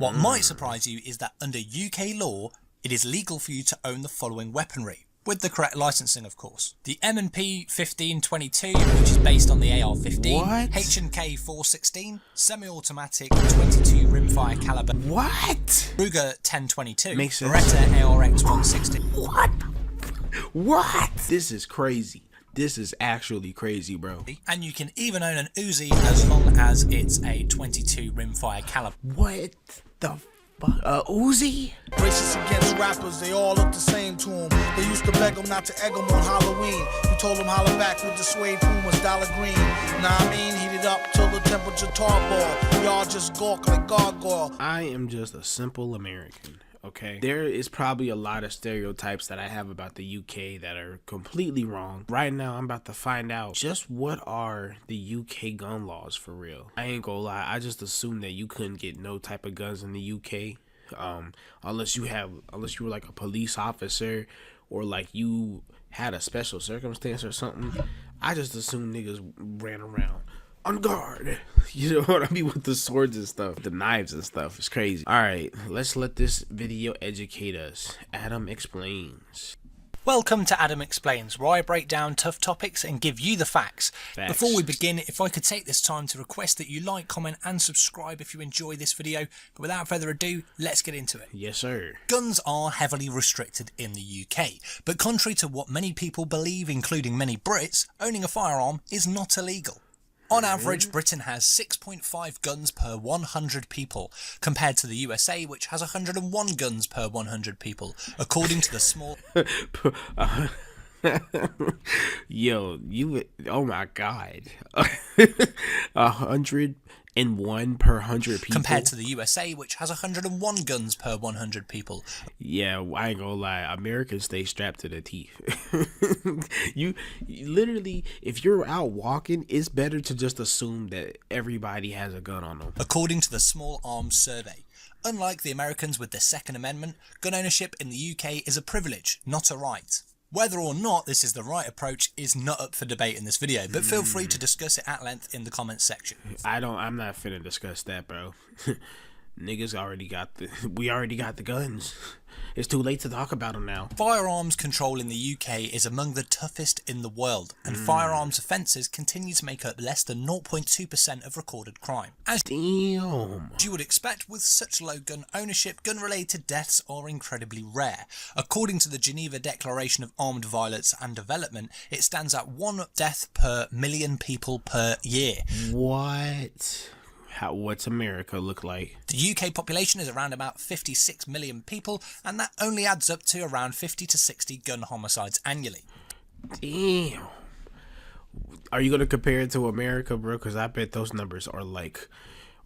What might surprise you is that under UK law, it is legal for you to own the following weaponry, with the correct licensing of course. The M&P 1522, which is based on the AR-15, H&K 416, semi-automatic 22 rimfire caliber, Ruger 1022, Beretta ARX 160. What? This is crazy. This is actually crazy, bro. And you can even own an UZI as long as it's a 22 rimfire caliber. What the fuck? Uzi? Racist against rappers, they all look the same to him. They used to beg him not to egg him on Halloween. He told him holler back with the suede Pumas, dollar green. Nah, I mean, heat it up till the temperature tarball. Y'all just gawk like gargoyle. I am just a simple American. Okay, there is probably a lot of stereotypes that I have about the UK that are completely wrong. Right now, I'm about to find out just what are the UK gun laws for real. I ain't gonna lie, I just assumed that you couldn't get no type of guns in the UK, unless you were like a police officer or like you had a special circumstance or something. I just assumed niggas ran around on guard, you know what I mean, with the swords and stuff, the knives and stuff. It's crazy. All right, let's let this video educate us. Adam explains. Welcome to Adam Explains, where I break down tough topics and give you the facts. Before we begin, if I could take this time to request that you like, comment and subscribe if you enjoy this video. But without further ado, let's get into it. Yes, sir. Guns are heavily restricted in the UK, but contrary to what many people believe, including many Brits, owning a firearm is not illegal. On average, Britain has 6.5 guns per 100 people, compared to the USA, which has 101 guns per 100 people, according to the small... Yo, oh my God. 101 per 100 people? Compared to the USA, which has 101 guns per 100 people. Yeah, I ain't gonna lie, Americans stay strapped to the teeth. you literally, if you're out walking, it's better to just assume that everybody has a gun on them. According to the Small Arms Survey. Unlike the Americans with the Second Amendment, gun ownership in the UK is a privilege, not a right. Whether or not this is the right approach is not up for debate in this video, but feel free to discuss it at length in the comments section. I'm not finna discuss that, bro. Niggas we already got the guns. It's too late to talk about them now. Firearms control in the UK is among the toughest in the world, and firearms offences continue to make up less than 0.2% of recorded crime. As you would expect, with such low gun ownership, gun-related deaths are incredibly rare. According to the Geneva Declaration of Armed Violence and Development, it stands at 1 death per million people per year. What? What's America look like? The UK population is around about 56 million people, and that only adds up to around 50 to 60 gun homicides annually. Damn. Are you gonna compare it to America, bro? Because I bet those numbers are like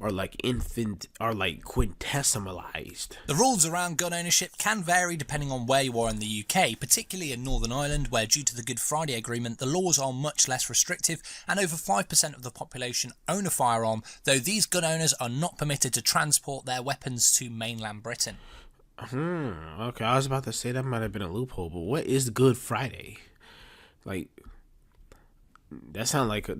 quintesimalized. The rules around gun ownership can vary depending on where you are in the UK, particularly in Northern Ireland, where due to the Good Friday Agreement the laws are much less restrictive and over 5% of the population own a firearm, though these gun owners are not permitted to transport their weapons to mainland Britain. Okay, I was about to say that might have been a loophole, but what is Good Friday? Like, That sound like it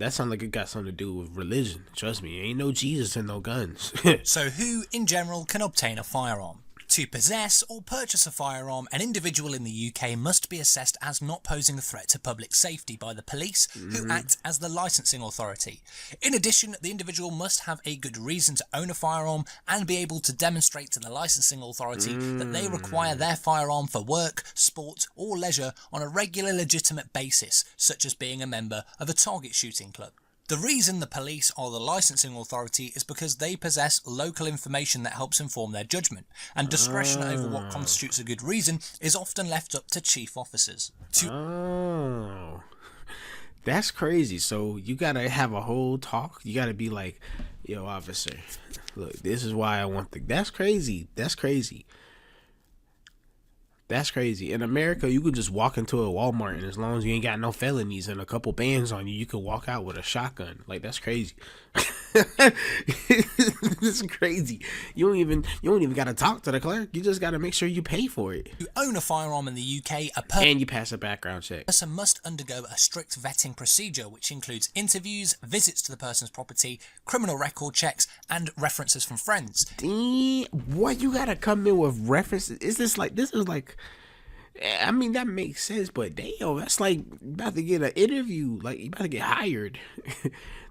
got something to do with religion. Trust me, ain't no Jesus and no guns. So who, in general, can obtain a firearm? To possess or purchase a firearm, an individual in the UK must be assessed as not posing a threat to public safety by the police, who act as the licensing authority. In addition, the individual must have a good reason to own a firearm and be able to demonstrate to the licensing authority that they require their firearm for work, sport or leisure on a regular legitimate basis, such as being a member of a target shooting club. The reason the police are the licensing authority is because they possess local information that helps inform their judgment, and discretion over what constitutes a good reason is often left up to chief officers. That's crazy. So you gotta have a whole talk. You gotta be like, yo, officer, look, this is why I want the... That's crazy. That's crazy. That's crazy. In America, you could just walk into a Walmart, and as long as you ain't got no felonies and a couple bands on you, you could walk out with a shotgun. Like, that's crazy. This is crazy. You don't even gotta talk to the clerk. You just gotta make sure you pay for it. To own a firearm in the UK, And you pass a background check. person must undergo a strict vetting procedure, which includes interviews, visits to the person's property, criminal record checks, and references from friends. Damn, what, you gotta come in with references? This is like, I mean, that makes sense, but damn, that's like about to get an interview. Like, you about to get hired.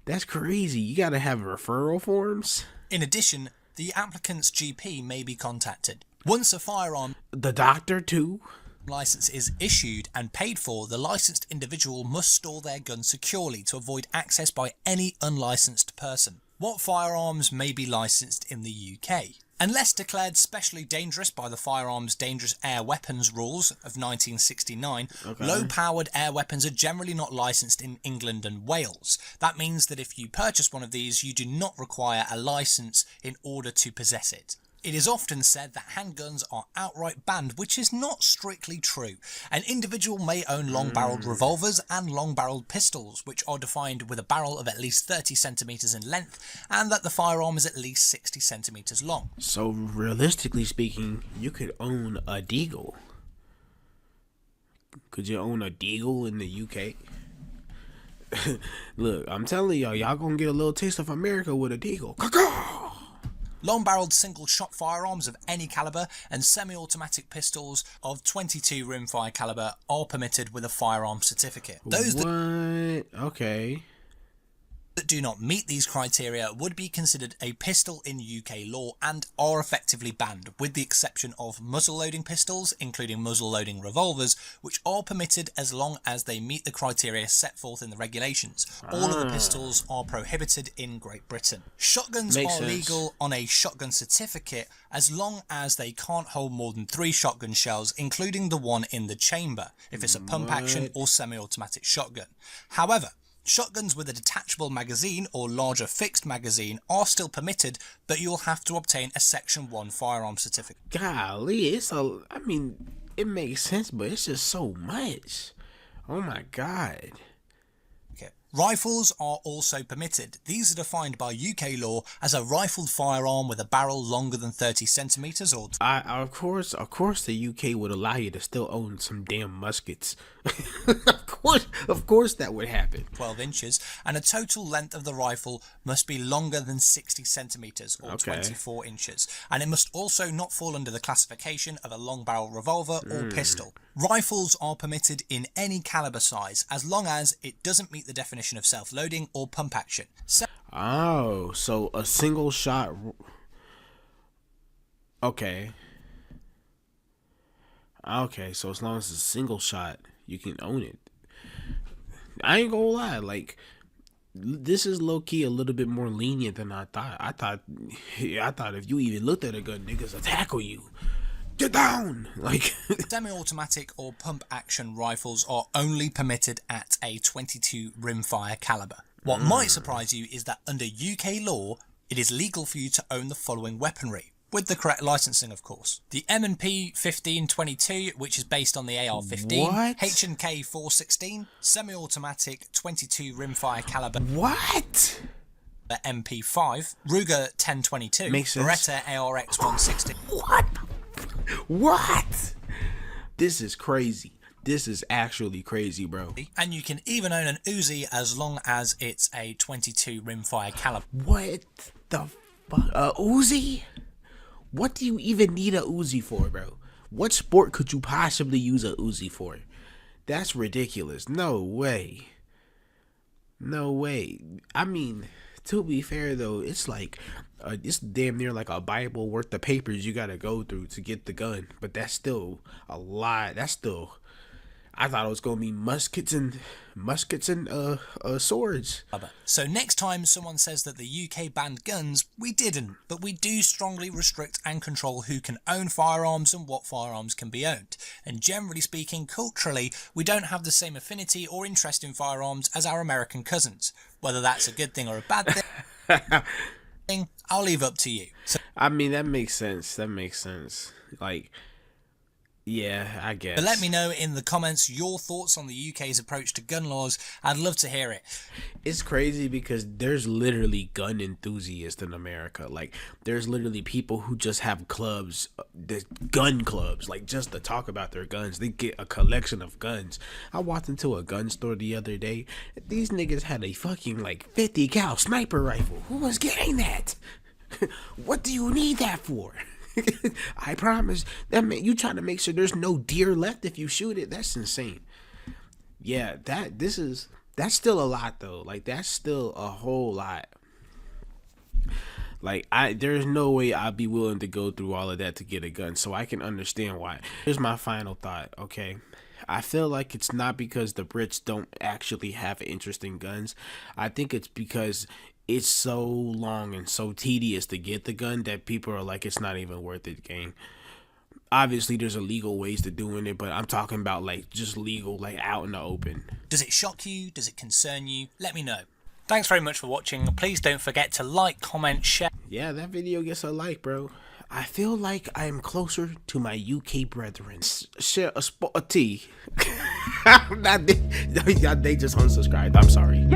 That's crazy. You gotta have referral forms. In addition, the applicant's GP may be contacted. Once a firearm The doctor too. license is issued and paid for, the licensed individual must store their gun securely to avoid access by any unlicensed person. What firearms may be licensed in the UK? Unless declared specially dangerous by the Firearms Dangerous Air Weapons Rules of 1969, low-powered air weapons are generally not licensed in England and Wales. That means that if you purchase one of these, you do not require a license in order to possess it. It is often said that handguns are outright banned, which is not strictly true. An individual may own long-barreled revolvers and long-barreled pistols, which are defined with a barrel of at least 30 centimeters in length, and that the firearm is at least 60 centimeters long. So realistically speaking, you could own a deagle. Could you own a deagle in the UK? Look, I'm telling y'all gonna get a little taste of America with a deagle. Long-barreled single-shot firearms of any caliber and semi-automatic pistols of 22 rimfire caliber are permitted with a firearm certificate. Those Okay. that do not meet these criteria would be considered a pistol in UK law and are effectively banned, with the exception of muzzle-loading pistols, including muzzle-loading revolvers, which are permitted as long as they meet the criteria set forth in the regulations. All of the pistols are prohibited in Great Britain. Shotguns Makes are sense. legal on a shotgun certificate as long as they can't hold more than 3 shotgun shells, including the one in the chamber, if it's a pump-action or semi-automatic shotgun. However, shotguns with a detachable magazine or larger fixed magazine are still permitted, but you'll have to obtain a Section 1 firearm certificate. Golly, I mean, it makes sense, but it's just so much. Oh my God. Rifles are also permitted. These are defined by UK law as a rifled firearm with a barrel longer than 30 centimeters or Of course, the UK would allow you to still own some damn muskets. of course, that would happen. 12 inches, and a total length of the rifle must be longer than 60 centimeters or 24 inches, and it must also not fall under the classification of a long barrel revolver or pistol. Rifles are permitted in any caliber size as long as it doesn't meet the definition of self-loading or pump action. Oh, so a single shot. Okay, so as long as it's a single shot, you can own it. I ain't gonna lie, like, this is low-key a little bit more lenient than I thought. I thought if you even looked at a gun, niggas will tackle you. Get down! Like, Semi-automatic or pump-action rifles are only permitted at a 22 rimfire caliber. What might surprise you is that under UK law, it is legal for you to own the following weaponry, with the correct licensing, of course. The M&P 1522, which is based on the AR-15, What? H&K 416, semi-automatic 22 rimfire caliber. what? The MP5, Ruger 1022, Makes sense. Beretta ARX 160. What? This is crazy. This is actually crazy, bro. And you can even own an UZI as long as it's a 22 rimfire caliber. What the fuck? Uzi? What do you even need a Uzi for, bro? What sport could you possibly use a Uzi for? That's ridiculous. No way. No way. I mean, to be fair though, it's like it's damn near like a Bible worth of papers you gotta go through to get the gun. But that's still a lot. That's still. I thought it was gonna be muskets and swords. So next time someone says that the UK banned guns, we didn't, but we do strongly restrict and control who can own firearms and what firearms can be owned. And generally speaking, culturally, we don't have the same affinity or interest in firearms as our American cousins. Whether that's a good thing or a bad thing, I'll leave up to you. So, I mean, that makes sense. Like, Yeah, I guess. But let me know in the comments your thoughts on the UK's approach to gun laws. I'd love to hear it. It's crazy because there's literally gun enthusiasts in America. Like, there's literally people who just have clubs, the gun clubs, like just to talk about their guns. They get a collection of guns. I walked into a gun store the other day. These niggas had a fucking like 50 cal sniper rifle. Who was getting that? What do you need that for? I promise that man, you trying to make sure there's no deer left if you shoot it. That's insane. Yeah, that's still a lot though. Like, that's still a whole lot. Like, there's no way I'd be willing to go through all of that to get a gun. So I can understand why. Here's my final thought. Okay, I feel like it's not because the Brits don't actually have interest in guns. I think it's because it's so long and so tedious to get the gun that people are like, it's not even worth it, gang. Obviously, there's illegal ways to doing it, but I'm talking about like just legal, like out in the open. Does it shock you? Does it concern you? Let me know. Thanks very much for watching. Please don't forget to like, comment, share. Yeah, that video gets a like, bro. I feel like I am closer to my UK brethren. Share a tea. They just unsubscribed. I'm sorry.